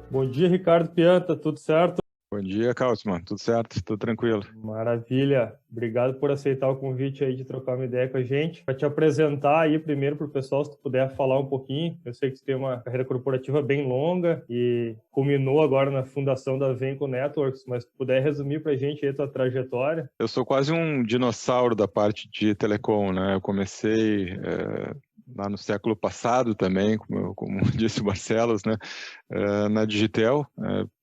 Bom dia, Ricardo Pianta, tudo certo? Bom dia, Kautzmann. Tudo certo? Tudo tranquilo. Maravilha. Obrigado por aceitar o convite aí de trocar uma ideia com a gente. Para te apresentar aí primeiro para o pessoal, se tu puder falar um pouquinho. Eu sei que tu tem uma carreira corporativa bem longa e culminou agora na fundação da Venco Networks, mas se tu puder resumir para a gente aí a tua trajetória. Eu sou quase um dinossauro da parte de telecom, né? Eu comecei lá no século passado também, como disse o Barcelos, né? Na Digitel.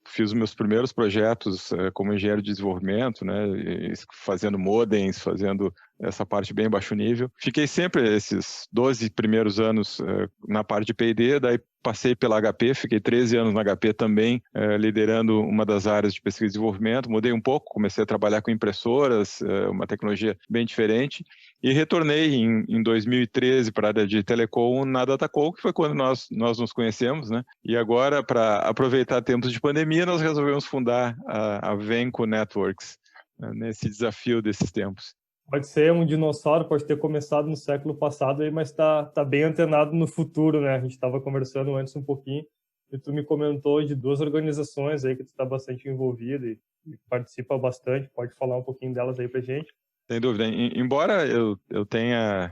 Fiz os meus primeiros projetos como engenheiro de desenvolvimento, né? Fazendo modems, fazendo essa parte bem baixo nível. Fiquei sempre esses 12 primeiros anos na parte de P&D, daí passei pela HP, fiquei 13 anos na HP também, liderando uma das áreas de pesquisa e desenvolvimento. Mudei um pouco, comecei a trabalhar com impressoras, uma tecnologia bem diferente, e retornei em 2013 para a área de telecom na Datacom, que foi quando nós nos conhecemos, né? E agora, para aproveitar tempos de pandemia, nós resolvemos fundar a Venco Networks, nesse desafio desses tempos. Pode ser um dinossauro, pode ter começado no século passado aí, mas tá bem antenado no futuro, né? A gente estava conversando antes um pouquinho e tu me comentou de duas organizações aí que tu está bastante envolvido e participa bastante. Pode falar um pouquinho delas aí pra gente? Sem dúvida. Embora eu tenha,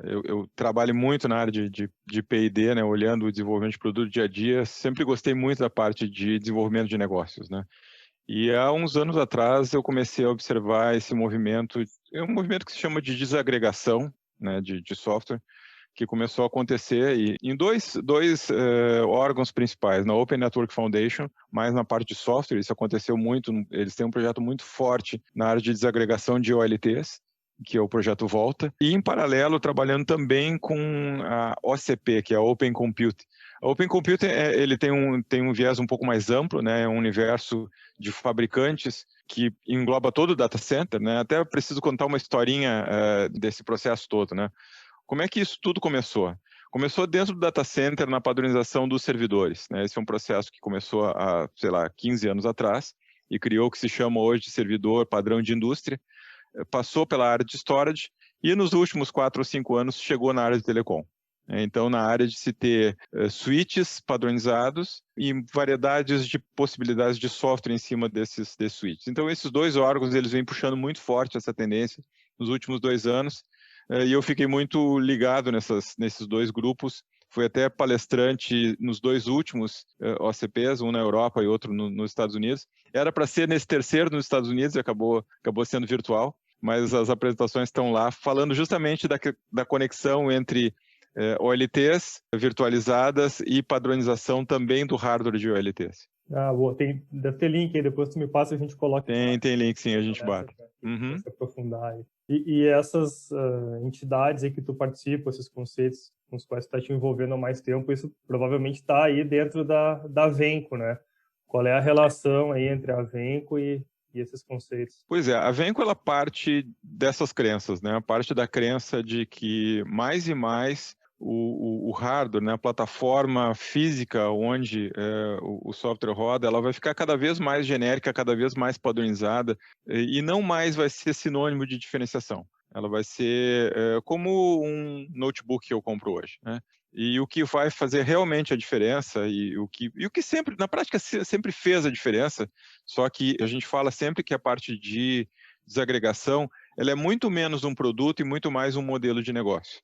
eu trabalhe muito na área de P&D, né, olhando o desenvolvimento de produto dia a dia, sempre gostei muito da parte de desenvolvimento de negócios, né? E há uns anos atrás eu comecei a observar esse movimento, é um movimento que se chama de desagregação, né, de software, que começou a acontecer em dois órgãos principais, na Open Network Foundation, mais na parte de software. Isso aconteceu muito, eles têm um projeto muito forte na área de desagregação de OLTs, que é o projeto Volta, e em paralelo trabalhando também com a OCP, que é a Open Compute. A Open Compute ele tem um viés um pouco mais amplo, né? É um universo de fabricantes que engloba todo o data center, né? Até preciso contar uma historinha desse processo todo, né? Como é que isso tudo começou? Começou dentro do data center na padronização dos servidores, né? Esse é um processo que começou há, sei lá, 15 anos atrás e criou o que se chama hoje de servidor padrão de indústria, passou pela área de storage e nos últimos 4 ou 5 anos chegou na área de telecom. Então, na área de se ter switches padronizados e variedades de possibilidades de software em cima desses switches. Então, esses dois órgãos, eles vêm puxando muito forte essa tendência nos últimos 2 anos, e eu fiquei muito ligado nesses dois grupos. Fui até palestrante nos dois últimos OCPs, um na Europa e outro nos Estados Unidos. Era para ser nesse terceiro nos Estados Unidos e acabou sendo virtual, mas as apresentações estão lá falando justamente da conexão entre OLTs virtualizadas e padronização também do hardware de OLTs. Ah, boa. Deve ter link aí, depois tu me passa e a gente coloca Tem link, sim, a a gente palestra bate. para quem quiser Uhum. se aprofundar aí. E essas entidades aí que tu participa, esses conceitos com os quais tu está te envolvendo há mais tempo, isso provavelmente está aí dentro da Venco, né? Qual é a relação aí entre a Venco e esses conceitos? Pois é, a Venco ela parte dessas crenças, né? A parte da crença de que mais e mais o hardware, né, a plataforma física onde o software roda, ela vai ficar cada vez mais genérica, cada vez mais padronizada e não mais vai ser sinônimo de diferenciação. Ela vai ser como um notebook que eu compro hoje, né? E o que vai fazer realmente a diferença e o que sempre, na prática, sempre fez a diferença, só que a gente fala sempre que a parte de desagregação, ela é muito menos um produto e muito mais um modelo de negócio.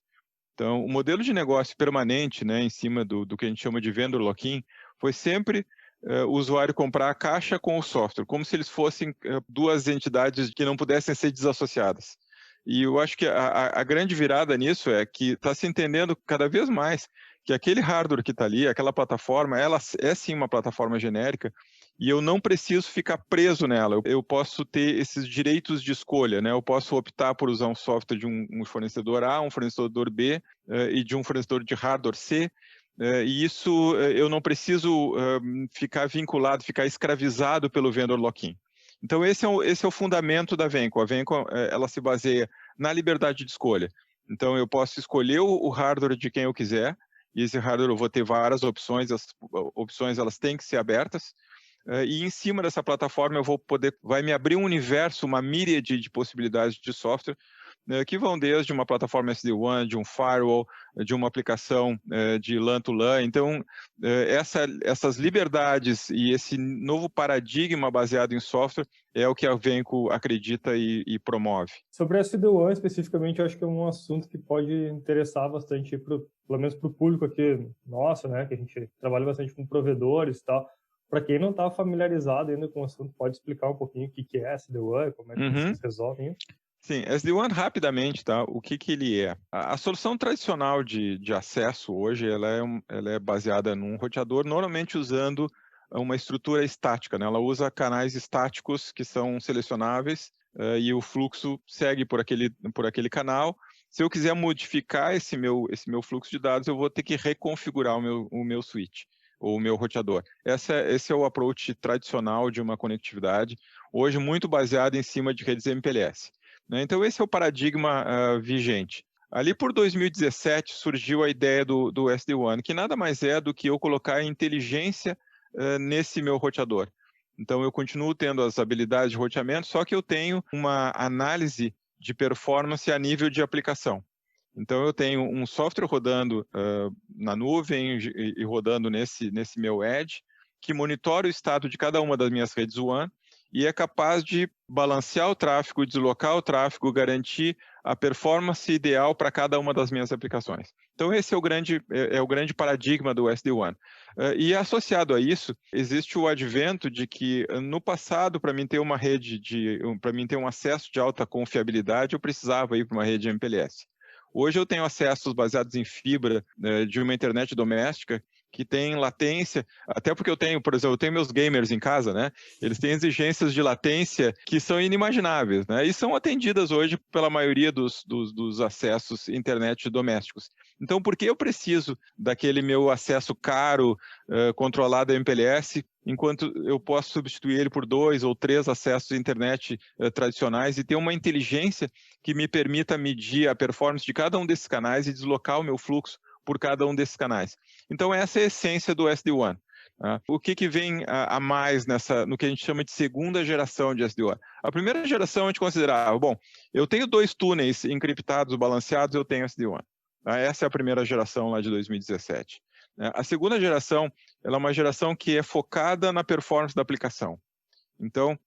Então, o modelo de negócio permanente, né, em cima do que a gente chama de vendor lock-in, foi sempre o usuário comprar a caixa com o software, como se eles fossem duas entidades que não pudessem ser desassociadas. E eu acho que a grande virada nisso é que está se entendendo cada vez mais que aquele hardware que está ali, aquela plataforma, ela é sim uma plataforma genérica e eu não preciso ficar preso nela. Eu posso ter esses direitos de escolha, né? Eu posso optar por usar um software de um fornecedor A, um fornecedor B e de um fornecedor de hardware C. E isso eu não preciso ficar vinculado, ficar escravizado pelo vendor lock-in. Então, esse é o fundamento da Venco. A Venco ela se baseia na liberdade de escolha. Então, eu posso escolher o hardware de quem eu quiser, e esse hardware eu vou ter várias opções, as opções elas têm que ser abertas. e em cima dessa plataforma vai me abrir um universo, uma míriade de possibilidades de software, que vão desde uma plataforma SD-WAN, de um firewall, de uma aplicação de LAN to LAN. Então, essas liberdades e esse novo paradigma baseado em software é o que a Venco acredita e promove. Sobre a SD-WAN especificamente, eu acho que é um assunto que pode interessar bastante, pelo menos para o público aqui nosso, né, que a gente trabalha bastante com provedores e tal. Para quem não está familiarizado ainda com o assunto, pode explicar um pouquinho o que é SD-WAN, como é que vocês resolvem isso? Sim, SD-WAN rapidamente, tá? O que ele é? A solução tradicional de acesso hoje, ela é baseada num roteador, normalmente usando uma estrutura estática, né? Ela usa canais estáticos que são selecionáveis e o fluxo segue por aquele canal. Se eu quiser modificar esse meu fluxo de dados, eu vou ter que reconfigurar o meu switch ou o meu roteador. Esse é o approach tradicional de uma conectividade, hoje muito baseado em cima de redes MPLS. Então, esse é o paradigma vigente. Ali por 2017 surgiu a ideia do SD-WAN, que nada mais é do que eu colocar inteligência nesse meu roteador. Então, eu continuo tendo as habilidades de roteamento, só que eu tenho uma análise de performance a nível de aplicação. Então, eu tenho um software rodando na nuvem e rodando nesse meu edge, que monitora o estado de cada uma das minhas redes WAN e é capaz de balancear o tráfego, deslocar o tráfego, garantir a performance ideal para cada uma das minhas aplicações. Então, esse é o grande paradigma do SD-WAN. E associado a isso, existe o advento de que, no passado, para mim ter uma rede para mim ter um acesso de alta confiabilidade, eu precisava ir para uma rede MPLS. Hoje eu tenho acessos baseados em fibra de uma internet doméstica que tem latência, até porque por exemplo, eu tenho meus gamers em casa, né? Eles têm exigências de latência que são inimagináveis, né? E são atendidas hoje pela maioria dos acessos internet domésticos. Então, por que eu preciso daquele meu acesso caro, controlado MPLS, enquanto eu posso substituir ele por 2 ou 3 acessos à internet tradicionais e ter uma inteligência que me permita medir a performance de cada um desses canais e deslocar o meu fluxo por cada um desses canais. Então, essa é a essência do SD-WAN. O que vem a mais no que a gente chama de segunda geração de SD-WAN? A primeira geração a gente considerava, bom, eu tenho 2 túneis encriptados, balanceados, eu tenho SD-WAN. Essa é a primeira geração lá de 2017. A segunda geração, ela é uma geração que é focada na performance da aplicação. Então,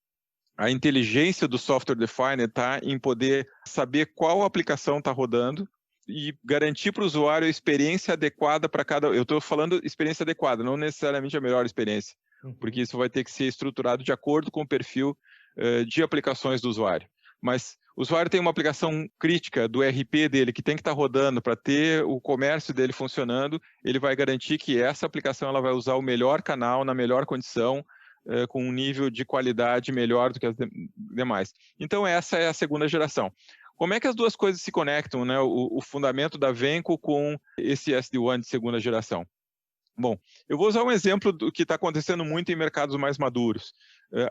a inteligência do software defined está em poder saber qual aplicação está rodando e garantir para o usuário a experiência adequada para cada... Eu estou falando experiência adequada, não necessariamente a melhor experiência, porque isso vai ter que ser estruturado de acordo com o perfil de aplicações do usuário. Mas o usuário tem uma aplicação crítica do RP dele que tem que estar rodando para ter o comércio dele funcionando, ele vai garantir que essa aplicação ela vai usar o melhor canal, na melhor condição, com um nível de qualidade melhor do que as demais. Então, essa é a segunda geração. Como é que as duas coisas se conectam, né? O fundamento da Venco com esse SD-WAN de segunda geração? Bom, eu vou usar um exemplo do que está acontecendo muito em mercados mais maduros.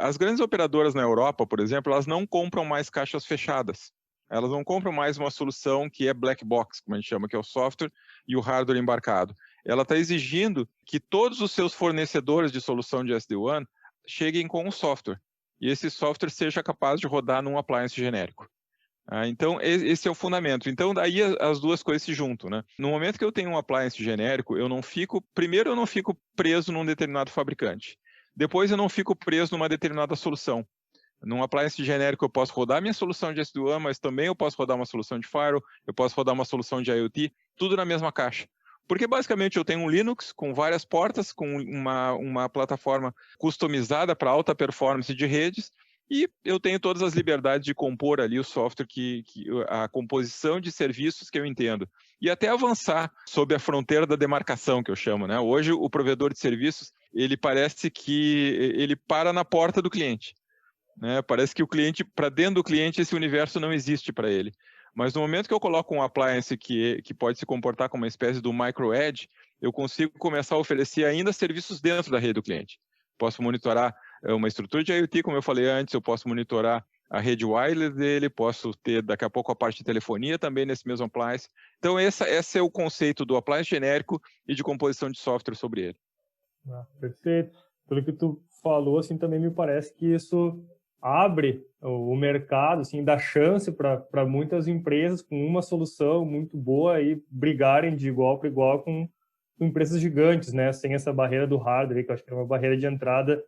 As grandes operadoras na Europa, por exemplo, elas não compram mais caixas fechadas. Elas não compram mais uma solução que é black box, como a gente chama, que é o software e o hardware embarcado. Ela está exigindo que todos os seus fornecedores de solução de SD-WAN cheguem com um software. E esse software seja capaz de rodar num appliance genérico. Então, esse é o fundamento. Então, daí as duas coisas se juntam, né? No momento que eu tenho um appliance genérico, primeiro eu não fico preso num determinado fabricante. Depois eu não fico preso numa determinada solução. Num appliance genérico eu posso rodar minha solução de SD-WAN, mas também eu posso rodar uma solução de firewall, eu posso rodar uma solução de IoT, tudo na mesma caixa. Porque basicamente eu tenho um Linux com várias portas, com uma plataforma customizada para alta performance de redes, e eu tenho todas as liberdades de compor ali o software, a composição de serviços que eu entendo. E até avançar sob a fronteira da demarcação, que eu chamo, né? Hoje, o provedor de serviços, ele parece que ele para na porta do cliente, né? Parece que o cliente, para dentro do cliente, esse universo não existe para ele. Mas no momento que eu coloco um appliance que pode se comportar como uma espécie do micro edge, eu consigo começar a oferecer ainda serviços dentro da rede do cliente. Posso monitorar uma estrutura de IoT, como eu falei antes, eu posso monitorar a rede wireless dele, posso ter daqui a pouco a parte de telefonia também nesse mesmo appliance. Então, esse é o conceito do appliance genérico e de composição de software sobre ele. Perfeito. Pelo que tu falou, assim, também me parece que isso abre o mercado, assim, dá chance para muitas empresas com uma solução muito boa aí brigarem de igual para igual com empresas gigantes, né? Sem essa barreira do hardware, que eu acho que é uma barreira de entrada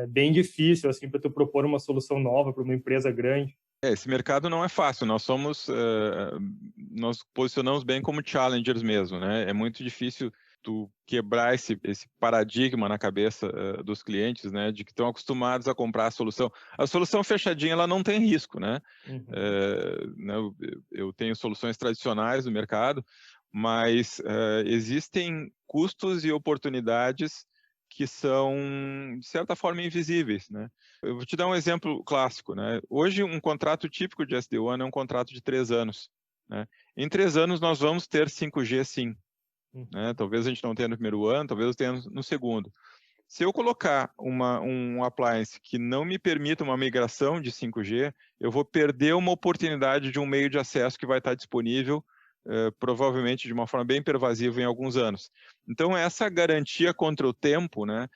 bem difícil, assim, para tu propor uma solução nova para uma empresa grande. Esse mercado não é fácil. Nós posicionamos bem como challengers mesmo, né? É muito difícil tu quebrar esse paradigma na cabeça dos clientes, né? De que estão acostumados a comprar a solução. A solução fechadinha, ela não tem risco, né? Uhum. Né, eu tenho soluções tradicionais no mercado, mas existem custos e oportunidades que são, de certa forma, invisíveis, né? Eu vou te dar um exemplo clássico, né? Hoje, um contrato típico de SD-WAN é um contrato de 3 anos, né? Em 3 anos, nós vamos ter 5G, sim, né? Uhum. Talvez a gente não tenha no primeiro ano, talvez tenha no segundo. Se eu colocar um appliance que não me permita uma migração de 5G, eu vou perder uma oportunidade de um meio de acesso que vai estar disponível, provavelmente de uma forma bem pervasiva em alguns anos. Então, essa garantia contra o tempo, né,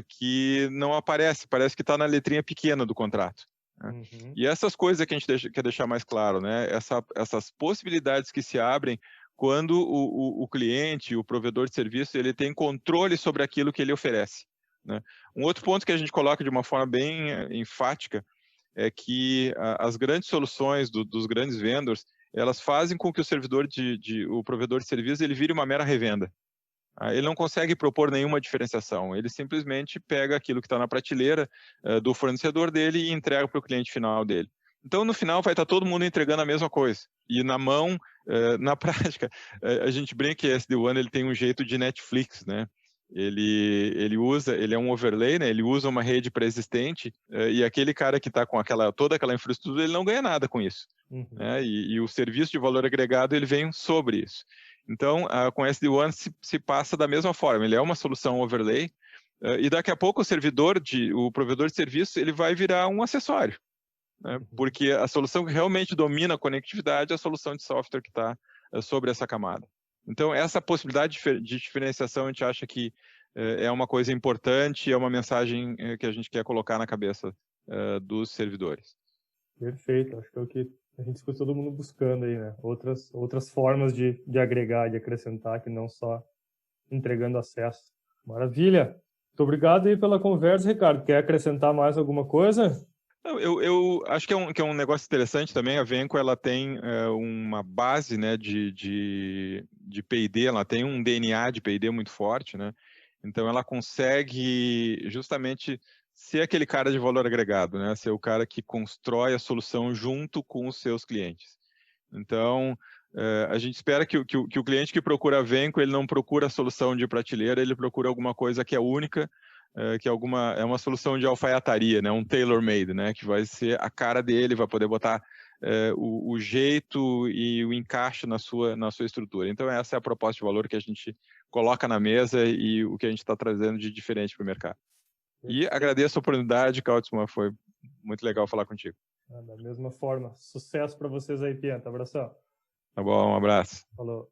que não aparece, parece que está na letrinha pequena do contrato, né? Uhum. E essas coisas que a gente quer deixar mais claro, né, essas possibilidades que se abrem quando o cliente, o provedor de serviço, ele tem controle sobre aquilo que ele oferece, né? Um outro ponto que a gente coloca de uma forma bem enfática é que as grandes soluções dos grandes vendors, elas fazem com que o provedor de serviço, ele vire uma mera revenda. Ele não consegue propor nenhuma diferenciação, ele simplesmente pega aquilo que está na prateleira do fornecedor dele e entrega para o cliente final dele. Então, no final, vai estar todo mundo entregando a mesma coisa. E na mão, na prática, a gente brinca que SD-WAN ele tem um jeito de Netflix, né? Ele é um overlay, né? Ele usa uma rede pré-existente e aquele cara que está com toda aquela infraestrutura, ele não ganha nada com isso, Uhum. né? E o serviço de valor agregado, ele vem sobre isso. Então, com SD-WAN se passa da mesma forma, ele é uma solução overlay, e daqui a pouco o provedor de serviço, ele vai virar um acessório, né? Uhum. Porque a solução que realmente domina a conectividade é a solução de software que está sobre essa camada. Então, essa possibilidade de diferenciação, a gente acha que é uma coisa importante, é uma mensagem que a gente quer colocar na cabeça dos servidores. Perfeito, acho que é o que a gente escuta todo mundo buscando aí, né? Outras formas de agregar, de acrescentar, que não só entregando acesso. Maravilha! Muito obrigado aí pela conversa, Ricardo. Quer acrescentar mais alguma coisa? Não, eu acho que é um negócio interessante também. A Venco, ela tem uma base, né, de P&D, ela tem um DNA de P&D muito forte, né? Então ela consegue justamente ser aquele cara de valor agregado, né? Ser o cara que constrói a solução junto com os seus clientes. Então, a gente espera que o cliente que procura a Venco, ele não procura a solução de prateleira, ele procura alguma coisa que é única, que é uma solução de alfaiataria, né? Um tailor-made, né? Que vai ser a cara dele, vai poder botar o jeito e o encaixe na sua estrutura. Então, essa é a proposta de valor que a gente coloca na mesa e o que a gente está trazendo de diferente para o mercado. E Perfeito. agradeço a oportunidade, Kautzman, foi muito legal falar contigo. Da mesma forma. Sucesso para vocês aí, Pianta. Abração. Tá bom, um abraço. Falou.